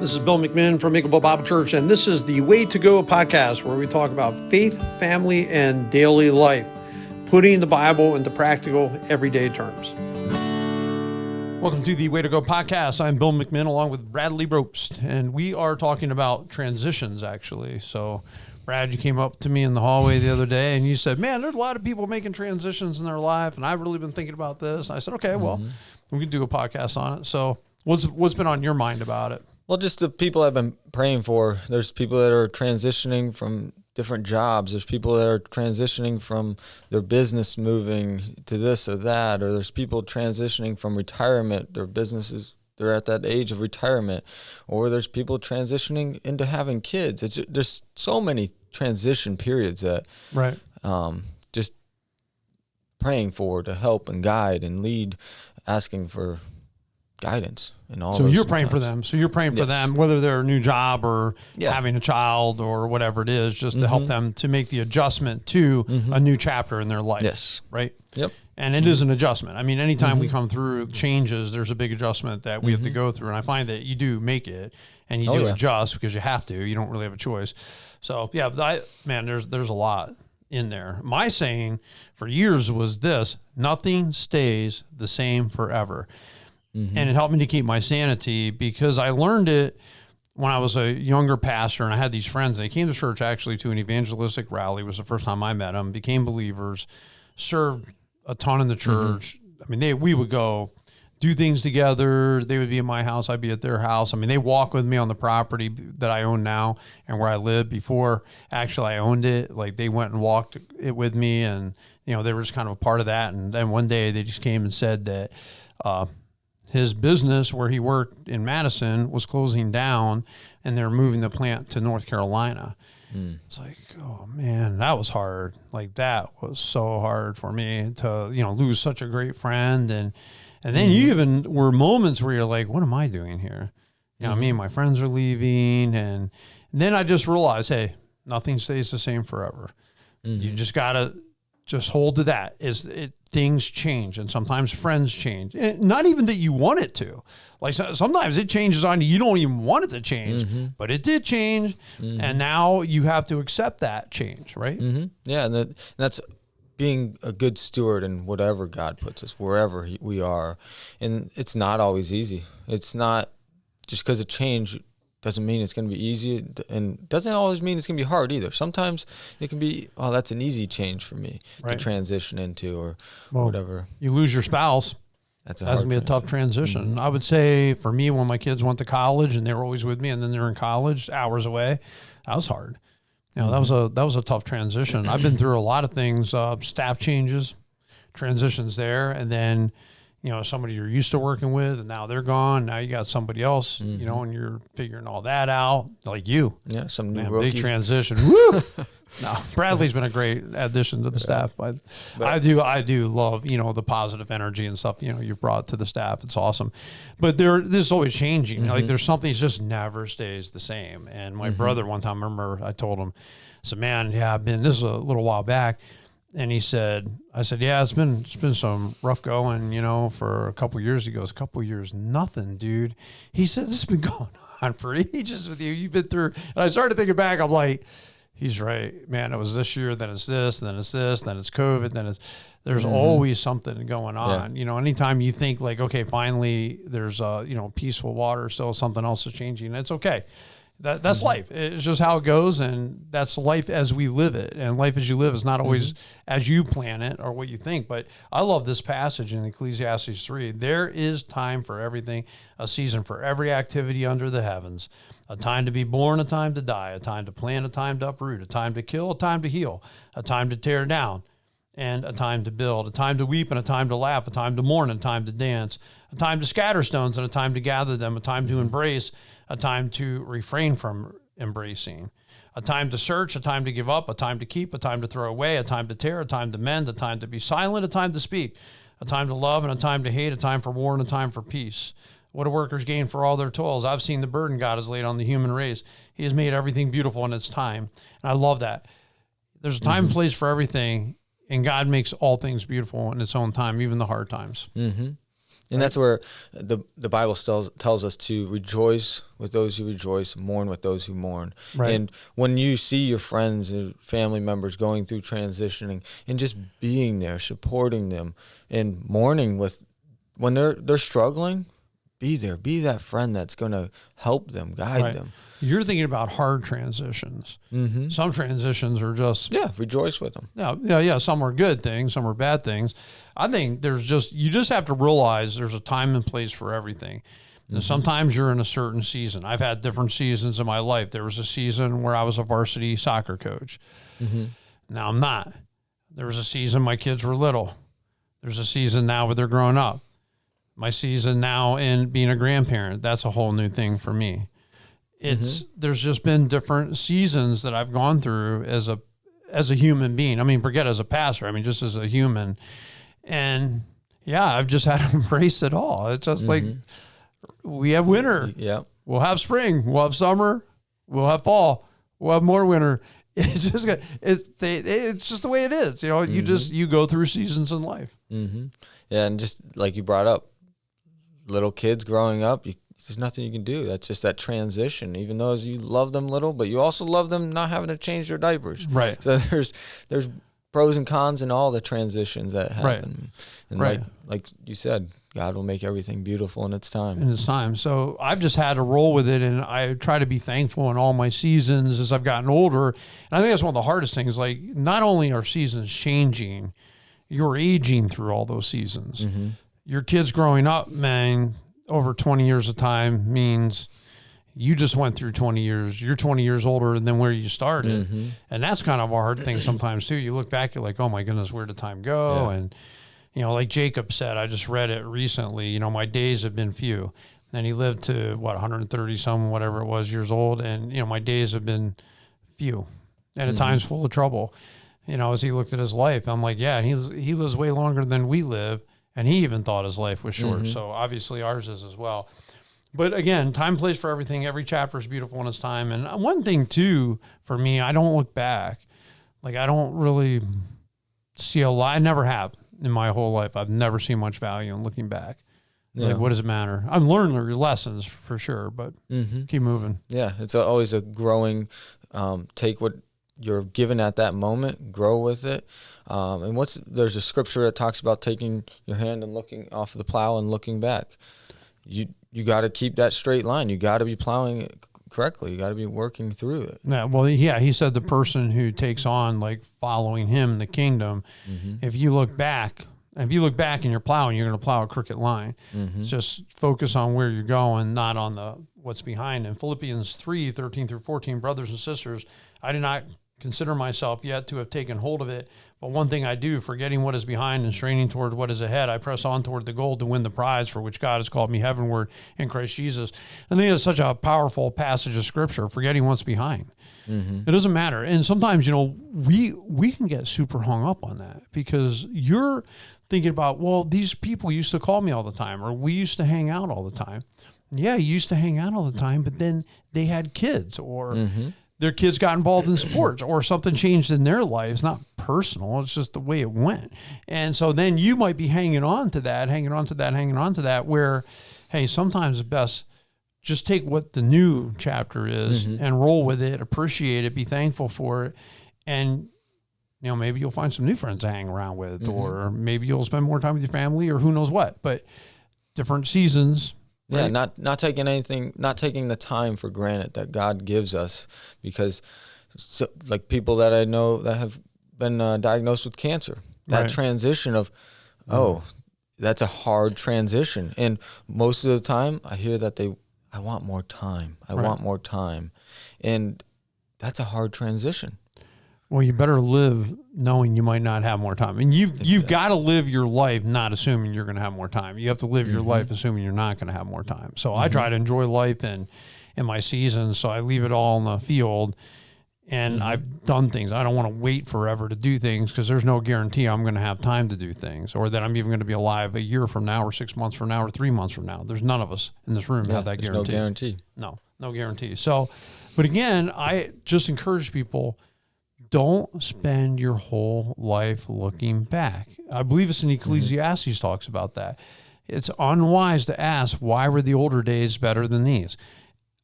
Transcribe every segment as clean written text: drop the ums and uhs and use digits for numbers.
This is Bill McMinn from Ecclesiastes Bible Church, and this is the Way to Go podcast, where we talk about faith, family, and daily life, putting the Bible into practical, everyday terms. Welcome to the Way to Go podcast. I'm Bill McMinn along with Bradley Brobst, and we are talking about transitions, actually. So, Brad, you came up to me in the hallway the other day, and you said, man, there's a lot of people making transitions in their life, and I've really been thinking about this. And I said, okay, well, we can do a podcast on it. So, what's been on your mind about it? Well, just the people I've been praying for. There's people that are transitioning from different jobs. There's people that are transitioning from their business moving to this or that, or there's people transitioning from retirement. Their businesses, they're at that age of retirement, or there's people transitioning into having kids. There's so many transition periods that right. Just praying for to help and guide and lead, asking for guidance and all. So those you're praying times. for them. So you're praying for Yes. them, whether they're a new job or Yeah. having a child or whatever it is, just to help them to make the adjustment to a new chapter in their life. Yes. Right. Yep. And it is an adjustment. I mean, anytime we come through changes, there's a big adjustment that we have to go through. And I find that you do make it and you do adjust because you have to. You don't really have a choice. So yeah, there's a lot in there. My saying for years was this: nothing stays the same forever. And it helped me to keep my sanity because I learned it when I was a younger pastor, and I had these friends. They came to church actually to an evangelistic rally. It was the first time I met them, became believers, served a ton in the church. I mean, we would go do things together. They would be in my house. I'd be at their house. I mean, they walk with me on the property that I own now and where I lived before. Actually, I owned it. Like, they went and walked it with me, and, you know, they were just kind of a part of that. And then one day they just came and said that, his business where he worked in Madison was closing down, and they're moving the plant to North Carolina. It's like, oh man, that was hard. Like, that was so hard for me to, lose such a great friend. And then you even were moments where you're like, what am I doing here? Me and my friends are leaving. And then I just realized, hey, nothing stays the same forever. You just got to just hold to that. Things change, and sometimes friends change. And not even that you want it to. Like, sometimes it changes on you. You don't even want it to change, but it did change, and now you have to accept that change, right? Yeah, and that's being a good steward in whatever God puts us, wherever we are. And it's not always easy. It's not just because of change doesn't mean it's going to be easy, and doesn't always mean it's going to be hard either. Sometimes it can be, oh, that's an easy change for me to transition into, or whatever. You lose your spouse. That's going to be a tough transition. I would say for me, when my kids went to college and they were always with me, and then they're in college, hours away, that was hard. That was a tough transition. I've been through a lot of things, staff changes, transitions there, and then somebody you're used to working with, and now they're gone. Now you got somebody else, and you're figuring all that out, like you. Yeah, some new rookie. Big transition. Woo! No, Bradley's been a great addition to the staff. But I do love, the positive energy and stuff, you've brought to the staff. It's awesome. But this is always changing. Like, there's something that just never stays the same. And my brother, one time, I remember I told him, I said, man, this is a little while back. And I said, yeah, it's been some rough going, for a couple of years. He goes, a couple of years, nothing, dude. He said, this has been going on for ages with you. You've been through. And I started thinking back. I'm like, he's right, man. It was this year, then it's this, then it's this, then it's COVID, then there's always something going on. Yeah. Anytime you think like, okay, finally there's peaceful water, still something else is changing. It's okay. That's life. It's just how it goes, and that's life as we live it. And life as you live is not always as you plan it or what you think. But I love this passage in Ecclesiastes 3. There is time for everything, a season for every activity under the heavens, a time to be born, a time to die, a time to plant, a time to uproot, a time to kill, a time to heal, a time to tear down, and a time to build, a time to weep and a time to laugh, a time to mourn and a time to dance, a time to scatter stones and a time to gather them, a time to embrace, a time to refrain from embracing, a time to search, a time to give up, a time to keep, a time to throw away, a time to tear, a time to mend, a time to be silent, a time to speak, a time to love and a time to hate, a time for war and a time for peace. What do workers gain for all their toils? I've seen the burden God has laid on the human race. He has made everything beautiful in its time. And I love that. There's a time and place for everything, and God makes all things beautiful in its own time, even the hard times. And that's where the Bible tells us to rejoice with those who rejoice, mourn with those who mourn. Right. And when you see your friends and family members going through transitioning and just being there, supporting them, and mourning with when they're struggling, be there. Be that friend that's going to help them, guide them. You're thinking about hard transitions. Mm-hmm. Some transitions are just... Yeah, rejoice with them. Yeah. Some are good things, some are bad things. I think you just have to realize there's a time and place for everything. Mm-hmm. And sometimes you're in a certain season. I've had different seasons in my life. There was a season where I was a varsity soccer coach. Mm-hmm. Now I'm not. There was a season my kids were little. There's a season now where they're growing up. My season now in being a grandparent, that's a whole new thing for me. There's just been different seasons that I've gone through as a human being. I mean, forget as a pastor. I mean, just as a human. And yeah, I've just had to embrace it all. It's just like we have winter. Yeah. We'll have spring. We'll have summer. We'll have fall. We'll have more winter. It's just the way it is. You know, you go through seasons in life. Mm-hmm. Yeah, and just like you brought up, little kids growing up, there's nothing you can do. That's just that transition. Even though you love them little, but you also love them not having to change their diapers. Right. So there's pros and cons in all the transitions that happen. Right. And like you said, God will make everything beautiful in its time. In its time. So I've just had to roll with it, and I try to be thankful in all my seasons as I've gotten older. And I think that's one of the hardest things. Like, not only are seasons changing, you're aging through all those seasons. Mm-hmm. Your kids growing up, man, over 20 years of time means you just went through 20 years. You're 20 years older than where you started. Mm-hmm. And that's kind of a hard thing sometimes too. You look back, you're like, oh my goodness, where did time go? Yeah. And, you know, like Jacob said, I just read it recently, you know, my days have been few. And he lived to 130 some, whatever it was, years old. And, you know, my days have been few and at times full of trouble. You know, as he looked at his life, I'm like, yeah, he lives way longer than we live. And he even thought his life was short. Mm-hmm. So obviously ours is as well. But again, time, place for everything. Every chapter is beautiful in its time. And one thing too, for me, I don't look back. Like, I don't really see a lot. I never have in my whole life. I've never seen much value in looking back. It's like, what does it matter? I've learned the lessons for sure, but keep moving. Yeah, it's always a growing, take what you're given at that moment, grow with it. And there's a scripture that talks about taking your hand and looking off the plow and looking back. You got to keep that straight line. You got to be plowing it correctly. You got to be working through it. Yeah, well, yeah, he said the person who takes on, like, following him, the kingdom, if you look back and you're plowing, you're going to plow a crooked line. It's just focus on where you're going, not on what's behind. In Philippians 3:13-14, brothers and sisters, I do not consider myself yet to have taken hold of it. But one thing I do, forgetting what is behind and straining toward what is ahead, I press on toward the goal to win the prize for which God has called me heavenward in Christ Jesus. I think it's such a powerful passage of scripture, forgetting what's behind. It doesn't matter. And sometimes, you know, we can get super hung up on that because you're thinking about, well, these people used to call me all the time, or we used to hang out all the time. Yeah, you used to hang out all the time, but then they had kids, or their kids got involved in sports, or something changed in their life. It's not personal. It's just the way it went. And so then you might be hanging on to that, where, hey, sometimes it's best just take what the new chapter is and roll with it, appreciate it, be thankful for it. And, you know, maybe you'll find some new friends to hang around with, or maybe you'll spend more time with your family, or who knows what, but different seasons. Yeah, right? not taking the time for granted that God gives us, because like people that I know that have been diagnosed with cancer, that transition of, that's a hard transition. And most of the time I hear that I want more time. I want more time. And that's a hard transition. Well, you better live knowing you might not have more time. And you've got to live your life not assuming you're going to have more time. You have to live your life assuming you're not going to have more time. So I try to enjoy life in my seasons. So I leave it all in the field. And I've done things. I don't want to wait forever to do things, because there's no guarantee I'm going to have time to do things, or that I'm even going to be alive a year from now, or 6 months from now, or 3 months from now. There's none of us in this room have that guarantee. No guarantee. No guarantee. So, but again, I just encourage people, don't spend your whole life looking back. I believe it's in Ecclesiastes talks about that. it's unwise to ask, why were the older days better than these?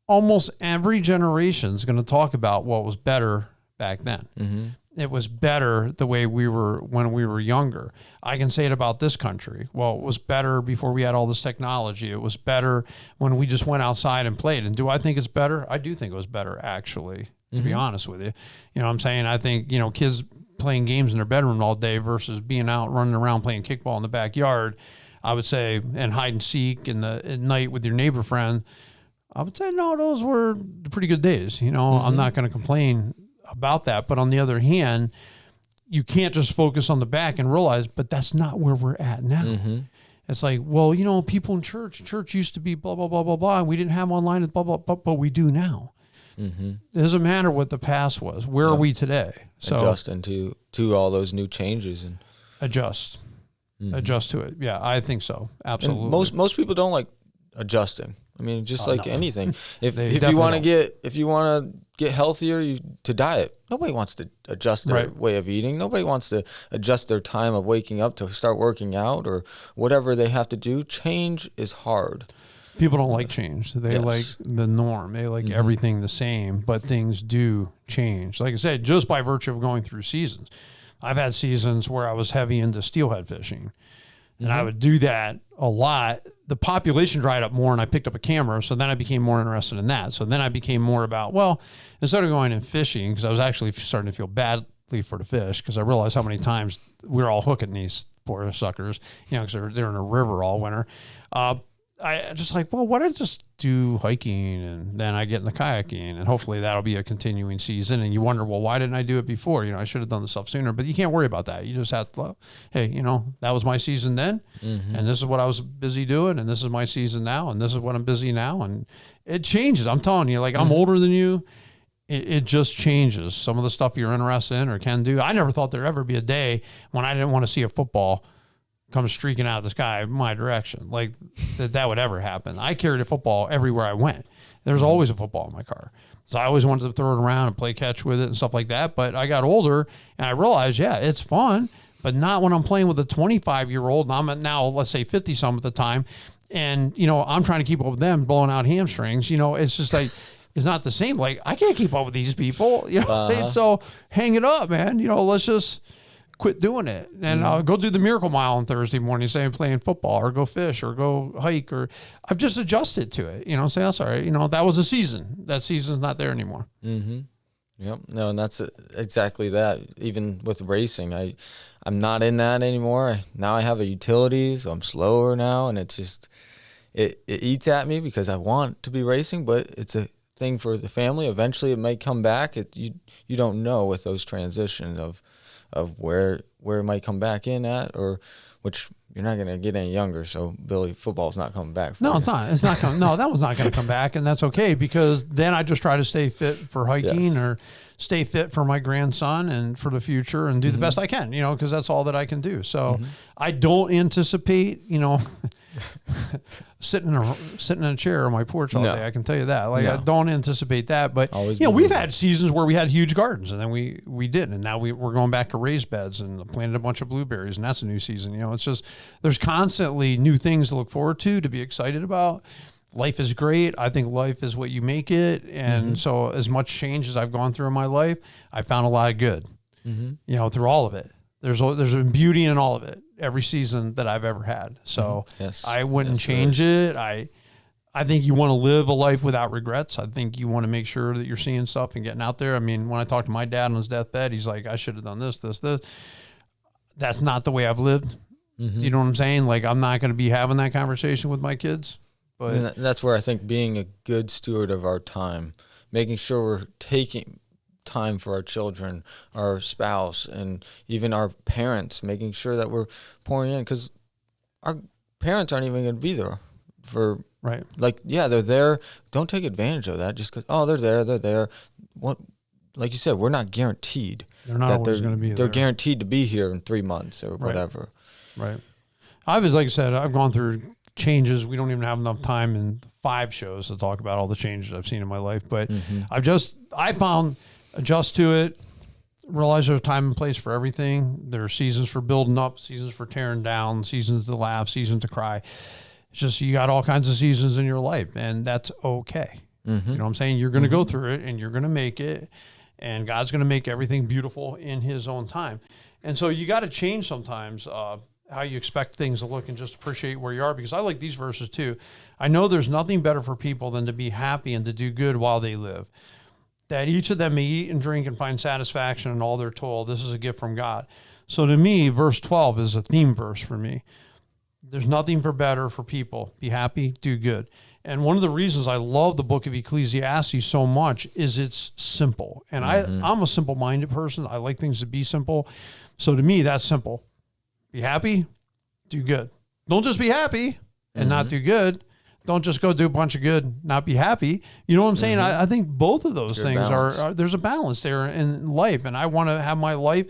Almost every generation is going to talk about what was better back then. Mm-hmm. It was better the way we were when we were younger. I can say it about this country. Well, it was better before we had all this technology. It was better when we just went outside and played. And do I think it's better? I do think it was better, actually, to be honest with you. You know what I'm saying? I think, kids playing games in their bedroom all day versus being out running around playing kickball in the backyard, I would say, and hide and seek at night with your neighbor friend, I would say, no, those were pretty good days. I'm not going to complain about that. But on the other hand, you can't just focus on the back and realize, but that's not where we're at now. Mm-hmm. It's like, well, people in church used to be blah, blah, blah, blah, blah. And we didn't have online and blah, blah, blah, but we do now. Mm-hmm. It doesn't matter what the past was. Where are we today? So adjusting to all those new changes and adjust to it. Yeah, I think so. Absolutely. And most people don't like adjusting. I mean, just anything. If you want to get healthier, to diet. Nobody wants to adjust their way of eating. Nobody wants to adjust their time of waking up to start working out or whatever they have to do. Change is hard. People don't like change. They like the norm. They like everything the same, but things do change. Like I said, just by virtue of going through seasons. I've had seasons where I was heavy into steelhead fishing, and I would do that a lot. The population dried up more, and I picked up a camera, so then I became more interested in that. So then I became more about, well, instead of going and fishing, because I was actually starting to feel badly for the fish, because I realized how many times we were all hooking these poor suckers, because they're in a river all winter. I just like, well, why don't I just do hiking and then I get in the kayaking and hopefully that'll be a continuing season. And you wonder, well, why didn't I do it before? I should have done this stuff sooner, but you can't worry about that. You just have to, hey, that was my season then. And this is what I was busy doing. And this is my season now. And this is what I'm busy now. And it changes. I'm telling you, like, I'm older than you. It just changes. Some of the stuff you're interested in or can do. I never thought there'd ever be a day when I didn't want to see a football come streaking out of the sky my direction, like that would ever happen. I carried a football everywhere I went. There's always a football in my car. So I always wanted to throw it around and play catch with it and stuff like that. But I got older and I realized, it's fun, but not when I'm playing with a 25-year-old and I'm at now, let's say 50 some at the time. And, I'm trying to keep up with them blowing out hamstrings. It's just like, it's not the same. Like, I can't keep up with these people, so hang it up, man. Let's just quit doing it and go do the Miracle Mile on Thursday morning, say I'm playing football or go fish or go hike, or I've just adjusted to it, say, that's all right. That was a season. That season's not there anymore. Mm-hmm. Yep. No, and that's exactly that. Even with racing, I'm not in that anymore. Now I have a utility, so I'm slower now, and it's just, it eats at me because I want to be racing, but it's a thing for the family. Eventually it may come back. You don't know with those transitions of where it might come back in at, or which you're not going to get any younger. So Billy, football's not coming back. No, it's not. It's not coming. No, that one's not going to come back, and that's okay, because then I just try to stay fit for hiking or stay fit for my grandson and for the future and do the best I can, because that's all that I can do. So I don't anticipate, sitting in a chair on my porch all day. I can tell you that. Like, I don't anticipate that. But we've had seasons where we had huge gardens, and then we didn't, and now we're going back to raised beds and planted a bunch of blueberries, and that's a new season. It's just, there's constantly new things to look forward to be excited about. Life is great. I think life is what you make it, and so as much change as I've gone through in my life, I found a lot of good. Through all of it. There's a beauty in all of it, every season that I've ever had. So I wouldn't change it. I think you want to live a life without regrets. I think you want to make sure that you're seeing stuff and getting out there. I mean, when I talked to my dad on his deathbed, he's like, I should have done this. That's not the way I've lived. You know what I'm saying? Like, I'm not going to be having that conversation with my kids. But and that's where I think being a good steward of our time, making sure we're taking time for our children, our spouse, and even our parents, making sure that we're pouring in, because our parents aren't even going to be there for, they're there. Don't take advantage of that just because, they're there. What, like you said, we're not guaranteed. They're not always going to be there. They're guaranteed to be here in 3 months or whatever. Right. Like I said, I've gone through changes. We don't even have enough time in 5 shows to talk about all the changes I've seen in my life, but I found adjust to it, realize there's a time and place for everything. There are seasons for building up, seasons for tearing down, seasons to laugh, seasons to cry. It's just, you got all kinds of seasons in your life, and that's okay. Mm-hmm. You know what I'm saying? You're going to go through it, and you're going to make it, and God's going to make everything beautiful in his own time. And so you got to change sometimes how you expect things to look and just appreciate where you are, because I like these verses too. I know there's nothing better for people than to be happy and to do good while they live, that each of them may eat and drink and find satisfaction in all their toil. This is a gift from God. So to me, verse 12 is a theme verse for me. There's nothing better for people. Be happy, do good. And one of the reasons I love the book of Ecclesiastes so much is it's simple. And I'm a simple-minded person. I like things to be simple. So to me, that's simple. Be happy, do good. Don't just be happy and not do good. Don't just go do a bunch of good, not be happy. You know what I'm saying? I think both of those things are, there's a balance there in life. And I want to have my life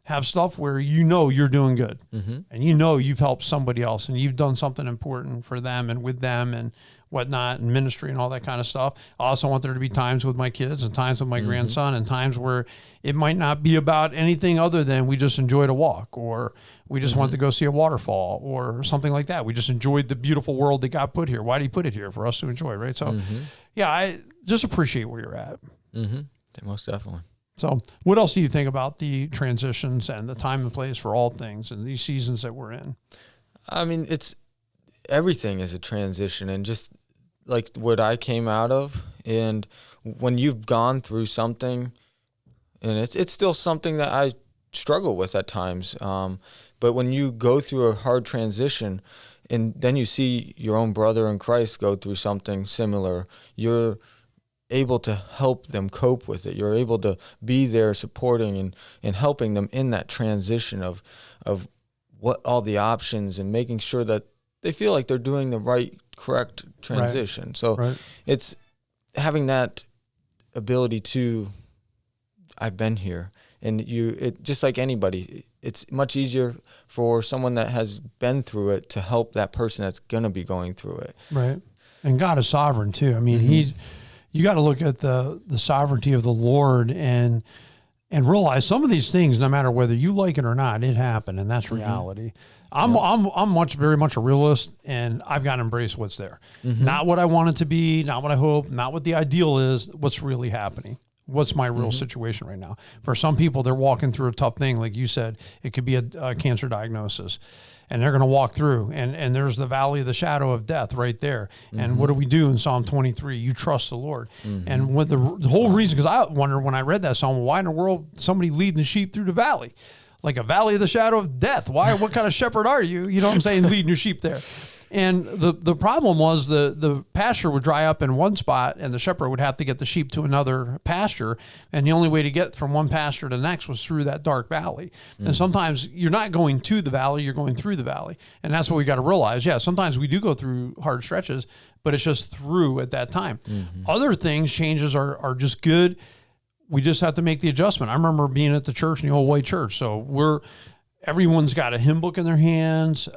have stuff where you know you're doing good and you know you've helped somebody else and you've done something important for them and with them and whatnot, and ministry and all that kind of stuff. I also want there to be times with my kids and times with my grandson, and times where it might not be about anything other than we just enjoyed a walk, or we just went to go see a waterfall or something like that. We just enjoyed the beautiful world that God put here. Why did he put it here? For us to enjoy, right? So yeah, I just appreciate where you're at. Most definitely. So what else do you think about the transitions and the time and place for all things and these seasons that we're in? I mean, everything is a transition, and just like what I came out of, and when you've gone through something, and it's still something that I struggle with at times, but when you go through a hard transition and then you see your own brother in Christ go through something similar, you're able to help them cope with it. You're able to be there supporting and helping them in that transition of what all the options, and making sure that they feel like they're doing the correct transition. Right. So it's having that ability to, I've been here, and just like anybody, it's much easier for someone that has been through it to help that person that's going to be going through it. Right. And God is sovereign too. I mean, you got to look at the sovereignty of the Lord and realize some of these things, no matter whether you like it or not, it happened, and that's reality. I'm very much a realist, and I've got to embrace what's there. Not what I want it to be, not what I hope, not what the ideal is, what's really happening. What's my real situation right now? For some people, they're walking through a tough thing. Like you said, it could be a cancer diagnosis, and they're going to walk through, and there's the valley of the shadow of death right there. And what do we do in Psalm 23? You trust the Lord. And what the whole reason, because I wonder when I read that Psalm, why in the world somebody leading the sheep through the valley? Like a valley of the shadow of death. Why? What kind of shepherd are you? You know what I'm saying? Leading your sheep there. And the problem was the pasture would dry up in one spot, and the shepherd would have to get the sheep to another pasture. And the only way to get from one pasture to the next was through that dark valley. And sometimes you're not going to the valley, you're going through the valley. And that's what we got to realize. Yeah, sometimes we do go through hard stretches, but it's just through at that time. Other things, changes are just good. We just have to make the adjustment. I remember being at the church, in the old white church. So everyone's got a hymn book in their hands.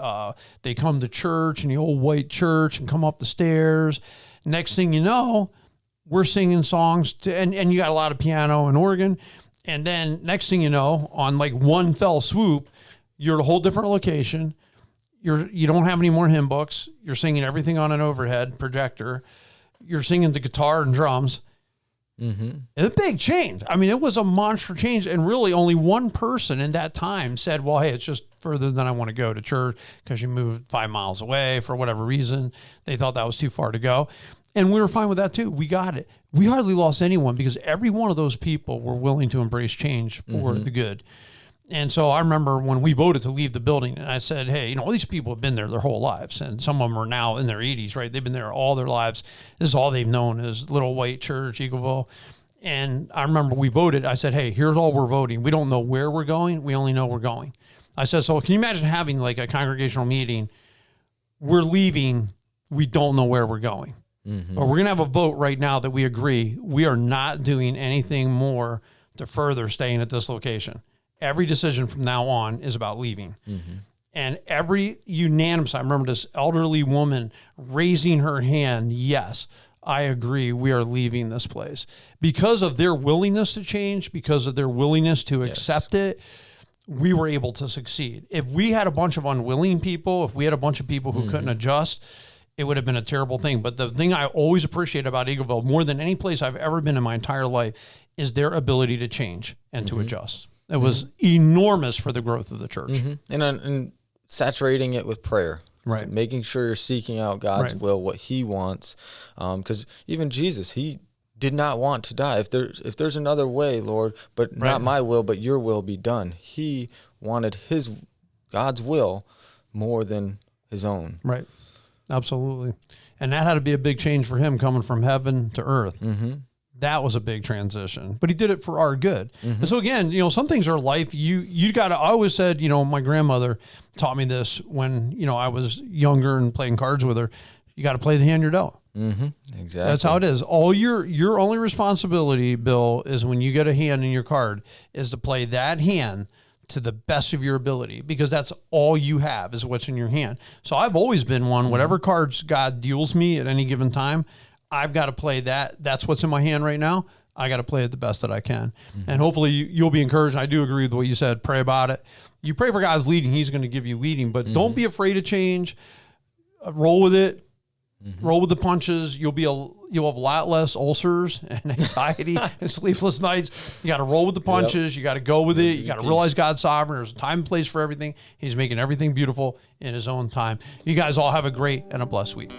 They come to church in the old white church and come up the stairs. Next thing you know, we're singing songs and you got a lot of piano and organ. And then next thing you know, on like one fell swoop, you're at a whole different location. You don't have any more hymn books. You're singing everything on an overhead projector. You're singing the guitar and drums. It's a big change. I mean, it was a monster change, and really only one person in that time said, well, hey, it's just further than I want to go to church because you moved 5 miles away for whatever reason. They thought that was too far to go. And we were fine with that too. We got it. We hardly lost anyone because every one of those people were willing to embrace change for the good. And so I remember when we voted to leave the building, and I said, hey, all these people have been there their whole lives, and some of them are now in their 80s, right? They've been there all their lives. This is all they've known is Little White Church, Eagleville. And I remember we voted. I said, hey, here's all we're voting. We don't know where we're going. We only know we're going. I said, so can you imagine having like a congregational meeting? We're leaving. We don't know where we're going. But we're going to have a vote right now that we agree we are not doing anything more to further staying at this location. Every decision from now on is about leaving. And every unanimous, I remember this elderly woman raising her hand, yes, I agree, we are leaving this place. Because of their willingness to change, because of their willingness to accept it, we were able to succeed. If we had a bunch of unwilling people, if we had a bunch of people who couldn't adjust, it would have been a terrible thing. But the thing I always appreciate about Eagleville, more than any place I've ever been in my entire life, is their ability to change and to adjust. It was enormous for the growth of the church. And saturating it with prayer. Right. Making sure you're seeking out God's will, what he wants. Because even Jesus, he did not want to die. If there's another way, Lord, but not my will, but your will be done. He wanted God's will more than his own. Right. Absolutely. And that had to be a big change for him, coming from heaven to earth. That was a big transition, but he did it for our good. And so again, some things are life. You got to, I always said, my grandmother taught me this when, I was younger and playing cards with her. You got to play the hand you're dealt. Exactly. That's how it is. All your only responsibility, Bill, is when you get a hand in your card is to play that hand to the best of your ability, because that's all you have is what's in your hand. So I've always been one, whatever cards God deals me at any given time, I've got to play that. That's what's in my hand right now. I got to play it the best that I can. And hopefully you'll be encouraged. I do agree with what you said. Pray about it. You pray for God's leading. He's going to give you leading, but don't be afraid to change. Roll with it. Roll with the punches. You'll have a lot less ulcers and anxiety and sleepless nights. You got to roll with the punches. You got to go with it. You got to realize God's sovereign. There's a time and place for everything. He's making everything beautiful in his own time. You guys all have a great and a blessed week.